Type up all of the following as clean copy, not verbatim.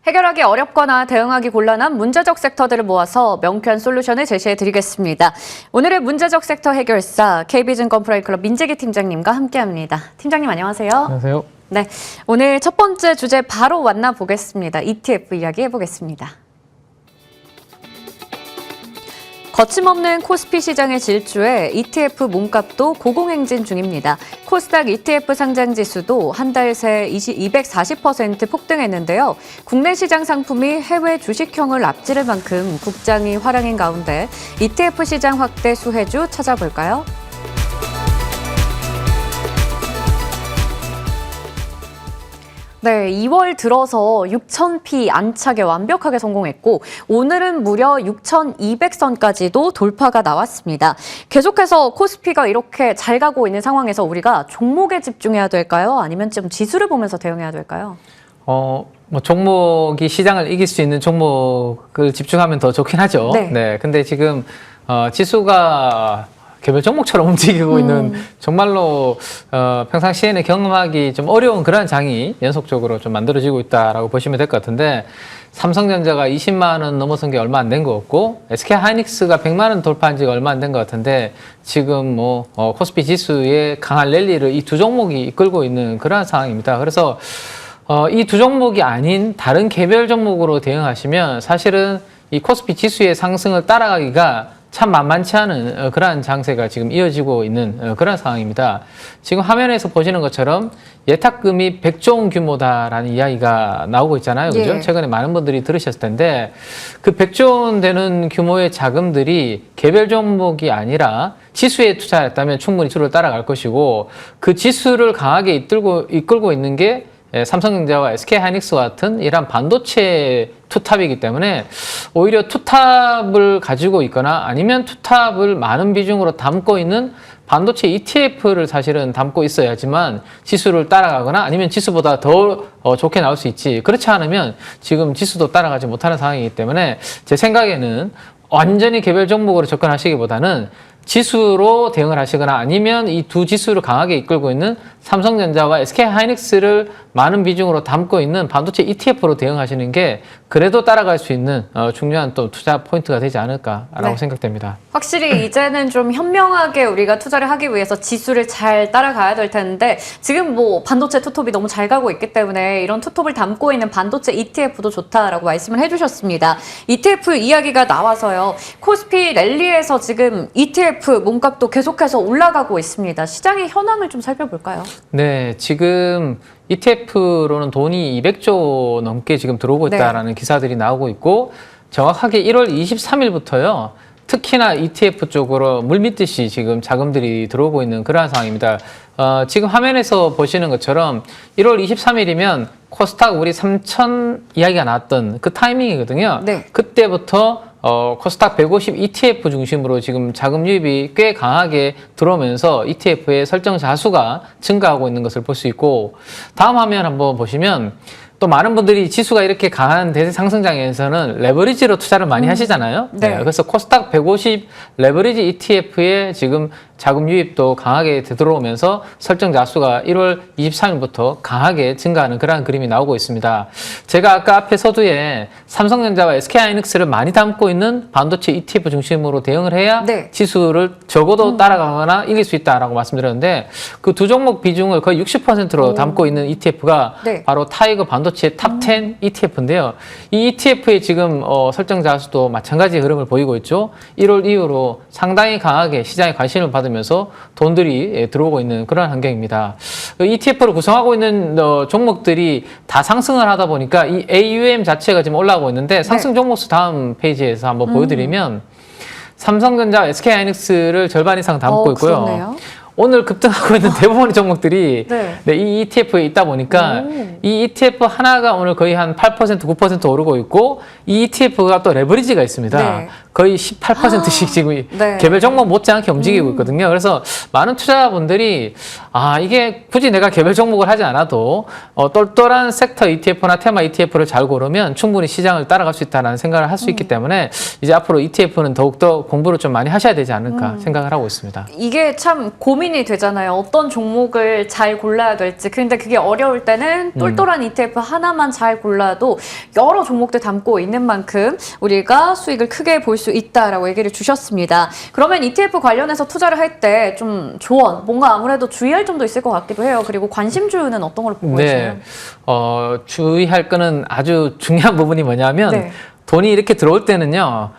해결하기 어렵거나 대응하기 곤란한 문제적 섹터들을 모아서 명쾌한 솔루션을 제시해드리겠습니다. 오늘의 문제적 섹터 해결사 KB증권 프라이클럽 민재기 팀장님과 함께합니다. 팀장님 안녕하세요. 안녕하세요. 네, 오늘 첫 번째 주제 바로 만나보겠습니다. ETF 이야기 해보겠습니다. 거침없는 코스피 시장의 질주에 ETF 몸값도 고공행진 중입니다. 코스닥 ETF 상장 지수도 한 달 새 240% 폭등했는데요. 국내 시장 상품이 해외 주식형을 앞지를 만큼 국장이 화랑인 가운데 ETF 시장 확대 수혜주 찾아볼까요? 네, 2월 들어서 6,000p 안착에 완벽하게 성공했고 오늘은 무려 6,200선까지도 돌파가 나왔습니다. 계속해서 코스피가 이렇게 잘 가고 있는 상황에서 우리가 종목에 집중해야 될까요? 아니면 좀 지수를 보면서 대응해야 될까요? 종목이 시장을 이길 수 있는 종목을 집중하면 더 좋긴 하죠. 네. 근데 지금 지수가 개별 종목처럼 움직이고 있는 정말로 평상시에는 경험하기 좀 어려운 그런 장이 연속적으로 좀 만들어지고 있다라고 보시면 될 것 같은데, 삼성전자가 20만 원 넘어선 게 얼마 안 된 것 같고 SK하이닉스가 100만 원 돌파한 지가 얼마 안 된 것 같은데, 지금 코스피 지수의 강한 랠리를 이 두 종목이 이끌고 있는 그런 상황입니다. 그래서 이 두 종목이 아닌 다른 개별 종목으로 대응하시면 사실은 이 코스피 지수의 상승을 따라가기가 참 만만치 않은 그러한 장세가 지금 이어지고 있는 그런 상황입니다. 지금 화면에서 보시는 것처럼 예탁금이 100조 원 규모다라는 이야기가 나오고 있잖아요. 그죠? 예. 최근에 많은 분들이 들으셨을 텐데, 그 100조 원 되는 규모의 자금들이 개별 종목이 아니라 지수에 투자했다면 충분히 지수를 따라갈 것이고, 그 지수를 강하게 이끌고 있는 게 삼성전자와 SK하이닉스 같은 이런 반도체 투탑이기 때문에 오히려 투탑을 가지고 있거나 아니면 투탑을 많은 비중으로 담고 있는 반도체 ETF를 사실은 담고 있어야지만 지수를 따라가거나 아니면 지수보다 더 좋게 나올 수 있지, 그렇지 않으면 지금 지수도 따라가지 못하는 상황이기 때문에 제 생각에는 완전히 개별 종목으로 접근하시기보다는 지수로 대응을 하시거나 아니면 이 두 지수를 강하게 이끌고 있는 삼성전자와 SK하이닉스를 많은 비중으로 담고 있는 반도체 ETF로 대응하시는 게 그래도 따라갈 수 있는 중요한 또 투자 포인트가 되지 않을까라고 생각됩니다. 확실히 이제는 좀 현명하게 우리가 투자를 하기 위해서 지수를 잘 따라가야 될 텐데, 지금 반도체 투톱이 너무 잘 가고 있기 때문에 이런 투톱을 담고 있는 반도체 ETF도 좋다라고 말씀을 해주셨습니다. ETF 이야기가 나와서요. 코스피 랠리에서 지금 ETF 몸값도 계속해서 올라가고 있습니다. 시장의 현황을 좀 살펴볼까요? 네, 지금 ETF로는 돈이 200조 넘게 지금 들어오고 있다라는 기사들이 나오고 있고, 정확하게 1월 23일부터요. 특히나 ETF 쪽으로 물밀듯이 지금 자금들이 들어오고 있는 그러한 상황입니다. 지금 화면에서 보시는 것처럼 1월 23일이면 코스닥 우리 3,000 이야기가 나왔던 그 타이밍이거든요. 네. 그때부터 코스닥 150 ETF 중심으로 지금 자금 유입이 꽤 강하게 들어오면서 ETF의 설정 자수가 증가하고 있는 것을 볼 수 있고, 다음 화면 한번 보시면 또 많은 분들이 지수가 이렇게 강한 대세 상승장에서는 레버리지로 투자를 많이 하시잖아요. 네. 그래서 코스닥 150 레버리지 ETF에 지금 자금 유입도 강하게 들어오면서 설정 자수가 1월 23일부터 강하게 증가하는 그러한 그림이 나오고 있습니다. 제가 아까 앞에 서두에 삼성전자와 SK하이닉스를 많이 담고 있는 반도체 ETF 중심으로 대응을 해야 지수를 적어도 따라가거나 이길 수 있다라고 말씀드렸는데, 그 두 종목 비중을 거의 60%로 담고 있는 ETF가 바로 타이거 반도체 탑10 ETF인데요. 이 ETF의 지금 설정 자수도 마찬가지 흐름을 보이고 있죠. 1월 이후로 상당히 강하게 시장에 관심을 받으면서 돈들이 들어오고 있는 그런 환경입니다. ETF를 구성하고 있는 종목들이 다 상승을 하다 보니까 이 AUM 자체가 지금 올라가고 있는데, 상승 종목수 다음 페이지에서 한번 보여드리면 삼성전자, SK하이닉스를 절반 이상 담고 있고요. 그렇네요. 오늘 급등하고 있는 대부분의 종목들이 이 ETF에 있다 보니까 이 ETF 하나가 오늘 거의 한 8%, 9% 오르고 있고, 이 ETF가 또 레버리지가 있습니다. 거의 18%씩 지금 네. 개별 종목 못지않게 움직이고 있거든요. 그래서 많은 투자자분들이 이게 굳이 내가 개별 종목을 하지 않아도 똘똘한 섹터 ETF나 테마 ETF를 잘 고르면 충분히 시장을 따라갈 수 있다는 생각을 할 수 있기 때문에 이제 앞으로 ETF는 더욱더 공부를 좀 많이 하셔야 되지 않을까 생각을 하고 있습니다. 이게 참 고민이 되잖아요. 어떤 종목을 잘 골라야 될지. 근데 그게 어려울 때는 똘똘한 ETF 하나만 잘 골라도 여러 종목들 담고 있는 만큼 우리가 수익을 크게 볼 수 있다라고 얘기를 주셨습니다. 그러면 ETF 관련해서 투자를 할 때 좀 조언, 뭔가 아무래도 주의할 점도 있을 것 같기도 해요. 그리고 관심주는 어떤 걸 보고 계세요? 주의할 거는 아주 중요한 부분이 뭐냐면 네. 돈이 이렇게 들어올 때는요.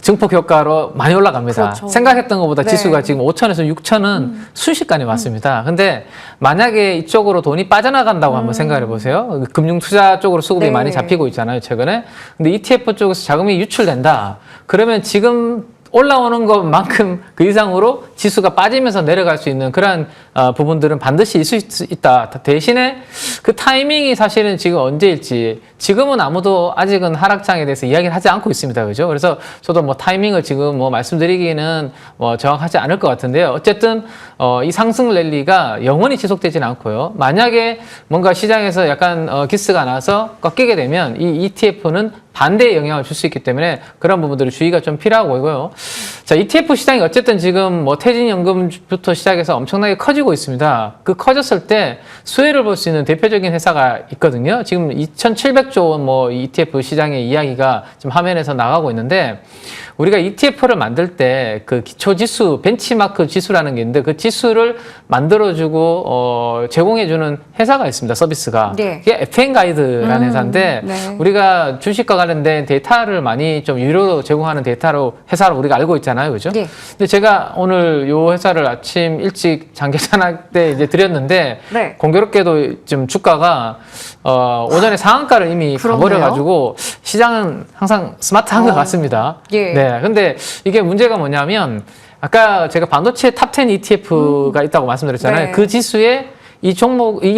증폭 효과로 많이 올라갑니다. 그렇죠. 생각했던 것보다 네. 지수가 지금 5천에서 6천은 순식간에 왔습니다. 근데 만약에 이쪽으로 돈이 빠져나간다고 한번 생각해 보세요. 금융 투자 쪽으로 수급이 네. 많이 잡히고 있잖아요, 최근에. 근데 ETF 쪽에서 자금이 유출된다. 그러면 지금 올라오는 것만큼 그 이상으로 지수가 빠지면서 내려갈 수 있는 그러한 부분들은 반드시 있을 수 있다. 대신에 그 타이밍이 사실은 지금 언제일지 지금은 아무도 아직은 하락장에 대해서 이야기를 하지 않고 있습니다. 그죠? 그래서 저도 뭐 타이밍을 지금 뭐 말씀드리기는 뭐 정확하지 않을 것 같은데요. 어쨌든 이 상승 랠리가 영원히 지속되지는 않고요. 만약에 뭔가 시장에서 약간 기스가 나서 꺾이게 되면 이 ETF는 반대의 영향을 줄 수 있기 때문에 그런 부분들을 주의가 좀 필요하고 보이고요. 자, ETF 시장이 어쨌든 지금 뭐 퇴직연금부터 시작해서 엄청나게 커지고 있습니다. 그 커졌을 때 수혜를 볼 수 있는 대표적인 회사가 있거든요. 지금 2,700조 원 뭐 ETF 시장의 이야기가 지금 화면에서 나가고 있는데 우리가 ETF를 만들 때 그 기초지수, 벤치마크 지수라는 게 있는데 그 지수를 만들어주고 제공해주는 회사가 있습니다. 서비스가. 네. 이게 FN 가이드라는 회사인데 네. 우리가 주식과 관련된 데이터를 많이 좀 유료로 제공하는 회사로 우리가 알고 있잖아요. 그죠? 네. 근데 제가 오늘 요 회사를 아침 일찍 장계산할 때 이제 드렸는데 네. 공교롭게도 좀 주가가 오전에 상한가를 이미 그렇네요. 가버려가지고 시장은 항상 스마트한 것 같습니다. 예. 네. 근데 이게 문제가 뭐냐면 아까 제가 반도체 탑10 ETF가 있다고 말씀드렸잖아요. 네. 그 지수에 이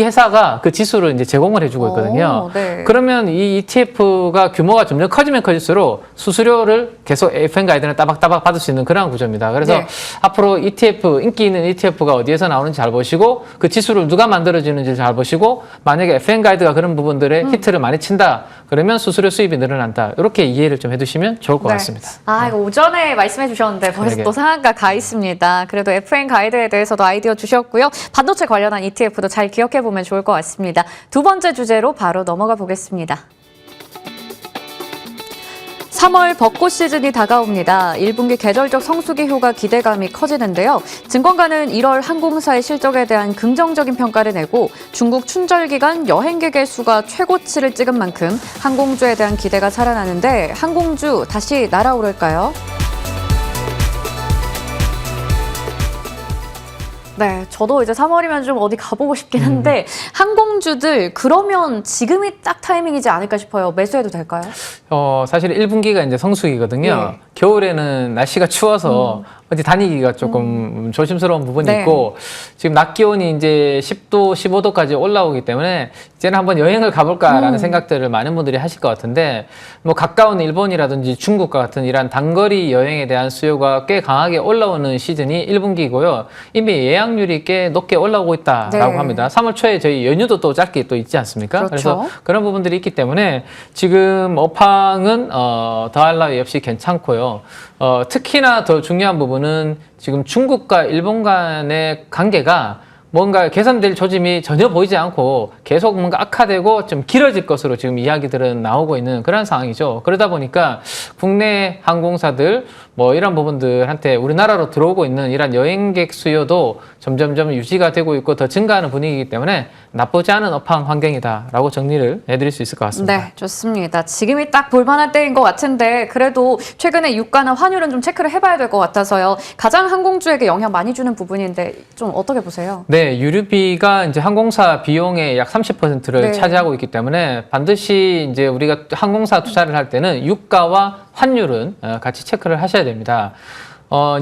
회사가 그 지수를 이제 제공을 해주고 있거든요. 네. 그러면 이 ETF가 규모가 점점 커지면 커질수록 수수료를 계속 FN 가이드는 따박따박 받을 수 있는 그런 구조입니다. 그래서 네. 앞으로 ETF, 인기 있는 ETF가 어디에서 나오는지 잘 보시고 그 지수를 누가 만들어주는지 잘 보시고 만약에 FN 가이드가 그런 부분들에 히트를 많이 친다. 그러면 수수료 수입이 늘어난다. 이렇게 이해를 좀 해두시면 좋을 것 같습니다. 이거 오전에 말씀해 주셨는데 벌써 그러게. 또 상한가 가 있습니다. 그래도 FN 가이드에 대해서도 아이디어 주셨고요. 반도체 관련한 ETF도 잘 기억해 보면 좋을 것 같습니다. 두 번째 주제로 바로 넘어가 보겠습니다. 3월 벚꽃 시즌이 다가옵니다. 1분기 계절적 성수기효가 기대감이 커지는데요. 증권가는 1월 항공사의 실적에 대한 긍정적인 평가를 내고 중국 춘절 기간 여행객의 수가 최고치를 찍은 만큼 항공주에 대한 기대가 살아나는데 항공주 다시 날아오를까요? 네, 저도 이제 3월이면 좀 어디 가보고 싶긴 한데 항공주들 그러면 지금이 딱 타이밍이지 않을까 싶어요. 매수해도 될까요? 사실 1분기가 이제 성수기거든요. 네. 겨울에는 날씨가 추워서 어디 다니기가 조금 조심스러운 부분이 네. 있고 지금 낮 기온이 이제 10도, 15도까지 올라오기 때문에 이제는 한번 여행을 가볼까라는 생각들을 많은 분들이 하실 것 같은데 뭐 가까운 일본이라든지 중국과 같은 이런 단거리 여행에 대한 수요가 꽤 강하게 올라오는 시즌이 1분기고요. 이미 예약률이 꽤 높게 올라오고 있다라고 네. 합니다. 3월 초에 저희 연휴도 또 짧게 또 있지 않습니까? 그렇죠. 그래서 그런 부분들이 있기 때문에 지금 업황은 더할 나위 없이 괜찮고요. 특히나 더 중요한 부분은 지금 중국과 일본 간의 관계가 뭔가 개선될 조짐이 전혀 보이지 않고 계속 뭔가 악화되고 좀 길어질 것으로 지금 이야기들은 나오고 있는 그런 상황이죠. 그러다 보니까 국내 항공사들 뭐 이런 부분들한테 우리나라로 들어오고 있는 이런 여행객 수요도 점점점 유지가 되고 있고 더 증가하는 분위기이기 때문에 나쁘지 않은 업황 환경이다라고 정리를 해드릴 수 있을 것 같습니다. 네, 좋습니다. 지금이 딱 볼만할 때인 것 같은데 그래도 최근에 유가나 환율은 좀 체크를 해봐야 될 것 같아서요. 가장 항공주에게 영향 많이 주는 부분인데 좀 어떻게 보세요? 네, 유류비가 이제 항공사 비용의 약 30%를 네. 차지하고 있기 때문에 반드시 이제 우리가 항공사 투자를 할 때는 유가와 환율은 같이 체크를 하셔야 됩니다.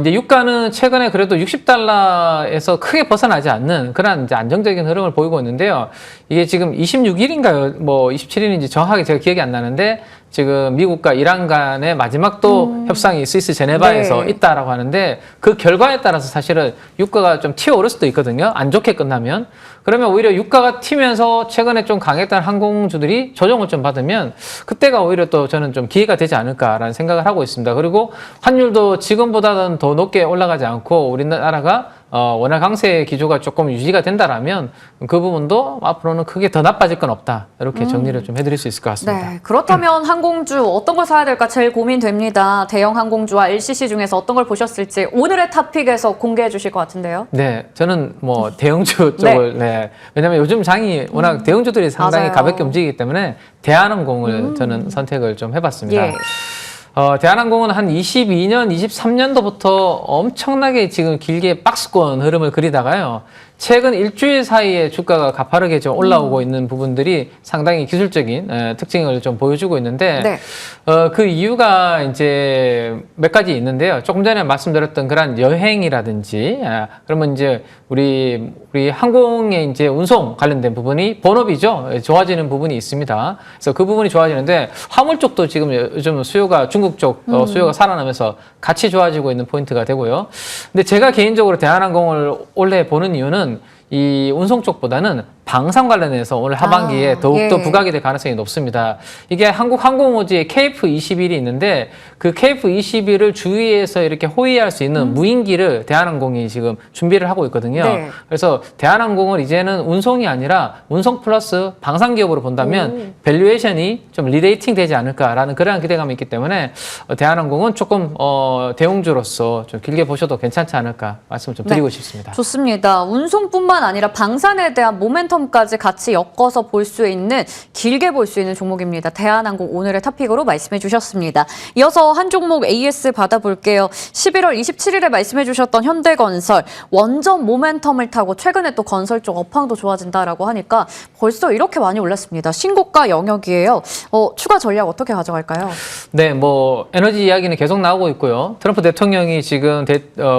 이제 유가는 최근에 그래도 60달러에서 크게 벗어나지 않는 그런 이제 안정적인 흐름을 보이고 있는데요. 이게 지금 26일인가요? 뭐 27일인지 정확하게 제가 기억이 안 나는데 지금 미국과 이란 간의 마지막 또 협상이 스위스 제네바에서 네. 있다라고 하는데 그 결과에 따라서 사실은 유가가 좀 튀어오를 수도 있거든요. 안 좋게 끝나면. 그러면 오히려 유가가 튀면서 최근에 좀 강했던 항공주들이 조정을 좀 받으면 그때가 오히려 또 저는 좀 기회가 되지 않을까라는 생각을 하고 있습니다. 그리고 환율도 지금보다는 더 높게 올라가지 않고 우리나라가 워낙 강세 기조가 조금 유지가 된다라면 그 부분도 앞으로는 크게 더 나빠질 건 없다. 이렇게 정리를 좀 해드릴 수 있을 것 같습니다. 네, 그렇다면 항공주 어떤 걸 사야 될까 제일 고민됩니다. 대형 항공주와 LCC 중에서 어떤 걸 보셨을지 오늘의 탑픽에서 공개해 주실 것 같은데요. 네, 저는 뭐 대형주 쪽을 네. 왜냐하면 요즘 장이 워낙 대형주들이 상당히 맞아요. 가볍게 움직이기 때문에 대한항공을 저는 선택을 좀 해봤습니다. 예. 대한항공은 한 22년, 23년도부터 엄청나게 지금 길게 박스권 흐름을 그리다가요. 최근 일주일 사이에 주가가 가파르게 좀 올라오고 있는 부분들이 상당히 기술적인 특징을 좀 보여주고 있는데 네. 그 이유가 이제 몇 가지 있는데요. 조금 전에 말씀드렸던 그런 여행이라든지 그러면 이제 우리 항공의 이제 운송 관련된 부분이 본업이죠. 좋아지는 부분이 있습니다. 그래서 그 부분이 좋아지는데 화물 쪽도 지금 요즘 수요가 중국 쪽 수요가 살아나면서 같이 좋아지고 있는 포인트가 되고요. 근데 제가 개인적으로 대한항공을 올해 보는 이유는 이 운송 쪽보다는 방산 관련해서 오늘 하반기에 더욱더 예. 부각이 될 가능성이 높습니다. 이게 한국 항공우주의 KF-21이 있는데 그 KF-21을 주위에서 이렇게 호위할 수 있는 무인기를 대한항공이 지금 준비를 하고 있거든요. 네. 그래서 대한항공은 이제는 운송이 아니라 운송 플러스 방산 기업으로 본다면 밸류에이션이 좀 리레이팅 되지 않을까라는 그러한 기대감이 있기 때문에 대한항공은 조금 대형주로서 좀 길게 보셔도 괜찮지 않을까 말씀을 좀 드리고 싶습니다. 좋습니다. 운송뿐만 아니라 방산에 대한 모멘텀까지 같이 엮어서 볼 수 있는 길게 볼 수 있는 종목입니다. 대한항공 오늘의 탑픽으로 말씀해 주셨습니다. 이어서 한 종목 AS 받아볼게요. 11월 27일에 말씀해 주셨던 현대건설 원전 모멘텀을 타고 최근에 또 건설 쪽 업황도 좋아진다라고 하니까 벌써 이렇게 많이 올랐습니다. 신고가 영역이에요. 추가 전략 어떻게 가져갈까요? 네, 뭐 에너지 이야기는 계속 나오고 있고요. 트럼프 대통령이 지금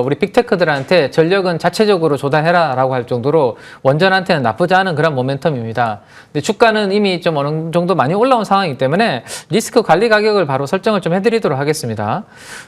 우리 빅테크들한테 전력은 자체적으로 조달해라라고 할 정도로 원전한테는 나쁘지 않은 그런 모멘텀입니다. 근데 주가는 이미 좀 어느 정도 많이 올라온 상황이기 때문에 리스크 관리 가격을 바로 설정을 좀 해드리도록 하겠습니다.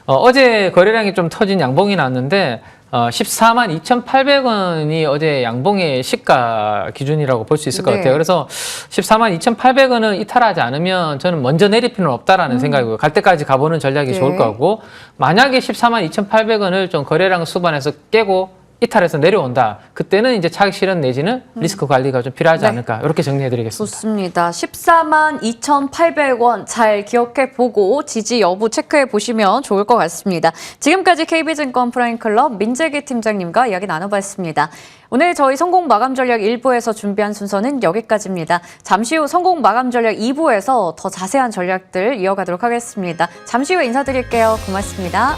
어제 거래량이 좀 터진 양봉이 나왔는데 14만 2,800원이 어제 양봉의 시가 기준이라고 볼 수 있을 것 같아요. 그래서 14만 2,800원을 이탈하지 않으면 저는 먼저 내릴 필요는 없다라는 생각이고요. 갈 때까지 가보는 전략이 좋을 것 같고 만약에 14만 2,800원을 좀 거래량 수반에서 깨고 이탈해서 내려온다. 그때는 이제 차익 실현 내지는 리스크 관리가 좀 필요하지 않을까. 이렇게 정리해드리겠습니다. 좋습니다. 14만 2,800원 잘 기억해보고 지지 여부 체크해보시면 좋을 것 같습니다. 지금까지 KB증권 프라임클럽 민재기 팀장님과 이야기 나눠봤습니다. 오늘 저희 성공 마감 전략 1부에서 준비한 순서는 여기까지입니다. 잠시 후 성공 마감 전략 2부에서 더 자세한 전략들 이어가도록 하겠습니다. 잠시 후에 인사드릴게요. 고맙습니다.